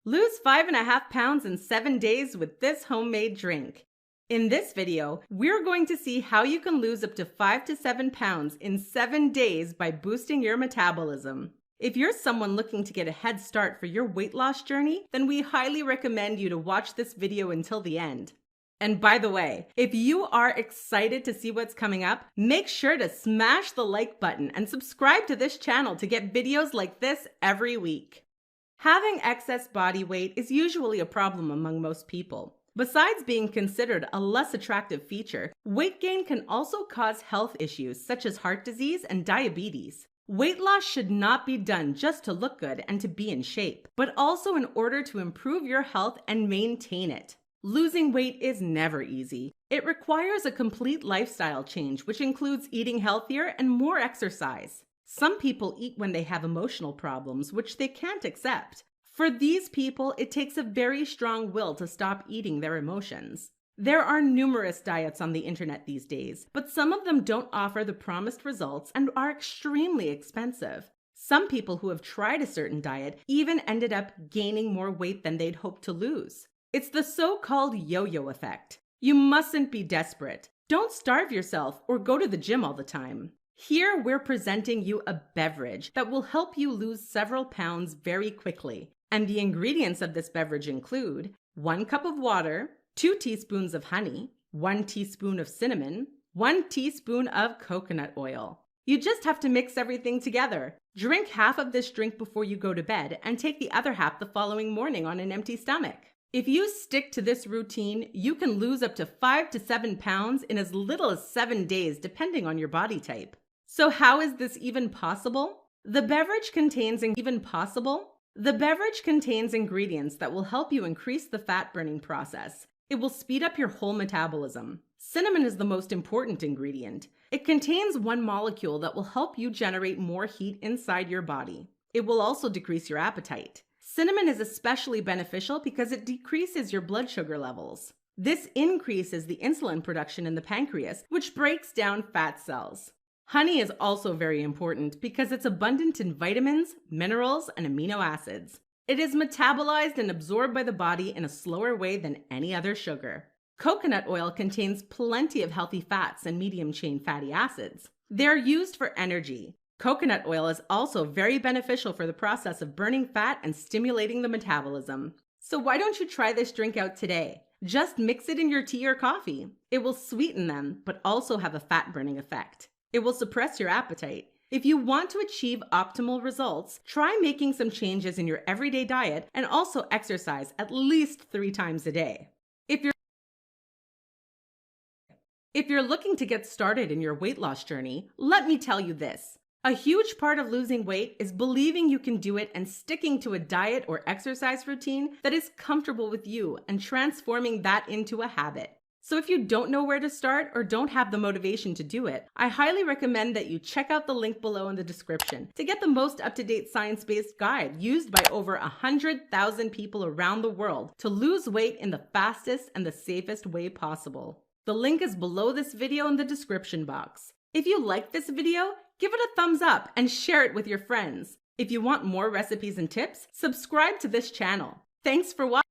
Lose 5.5 pounds in 7 days with this homemade drink. In this video, we're going to see how you can lose up to 5 to 7 pounds in 7 days by boosting your metabolism. If you're someone looking to get a head start for your weight loss journey, then we highly recommend you to watch this video until the end. And by the way, if you are excited to see what's coming up, make sure to smash the like button and subscribe to this channel to get videos like this every week. Having excess body weight is usually a problem among most people. Besides being considered a less attractive feature, weight gain can also cause health issues such as heart disease and diabetes. Weight loss should not be done just to look good and to be in shape, but also in order to improve your health and maintain it. Losing weight is never easy. It requires a complete lifestyle change, which includes eating healthier and more exercise. Some people eat when they have emotional problems, which they can't accept. For these people, it takes a very strong will to stop eating their emotions. There are numerous diets on the internet these days, but some of them don't offer the promised results and are extremely expensive. Some people who have tried a certain diet even ended up gaining more weight than they'd hoped to lose. It's the so-called yo-yo effect. You mustn't be desperate. Don't starve yourself or go to the gym all the time. Here, we're presenting you a beverage that will help you lose several pounds very quickly. And the ingredients of this beverage include 1 cup of water, 2 teaspoons of honey, 1 teaspoon of cinnamon, 1 teaspoon of coconut oil. You just have to mix everything together. Drink half of this drink before you go to bed and take the other half the following morning on an empty stomach. If you stick to this routine, you can lose up to 5 to 7 pounds in as little as 7 days, depending on your body type. So how is this even possible? The beverage contains ingredients that will help you increase the fat burning process. It will speed up your whole metabolism. Cinnamon is the most important ingredient. It contains one molecule that will help you generate more heat inside your body. It will also decrease your appetite. Cinnamon is especially beneficial because it decreases your blood sugar levels. This increases the insulin production in the pancreas, which breaks down fat cells. Honey is also very important because it's abundant in vitamins, minerals, and amino acids. It is metabolized and absorbed by the body in a slower way than any other sugar. Coconut oil contains plenty of healthy fats and medium-chain fatty acids. They're used for energy. Coconut oil is also very beneficial for the process of burning fat and stimulating the metabolism. So why don't you try this drink out today? Just mix it in your tea or coffee. It will sweeten them, but also have a fat-burning effect. It will suppress your appetite. If you want to achieve optimal results, try making some changes in your everyday diet and also exercise at least 3 times a day. If you're looking to get started in your weight loss journey, let me tell you this. A huge part of losing weight is believing you can do it and sticking to a diet or exercise routine that is comfortable with you and transforming that into a habit. So if you don't know where to start or don't have the motivation to do it, I highly recommend that you check out the link below in the description to get the most up-to-date science-based guide used by over 100,000 people around the world to lose weight in the fastest and the safest way possible. The link is below this video in the description box. If you like this video, give it a thumbs up and share it with your friends. If you want more recipes and tips, subscribe to this channel. Thanks for watching.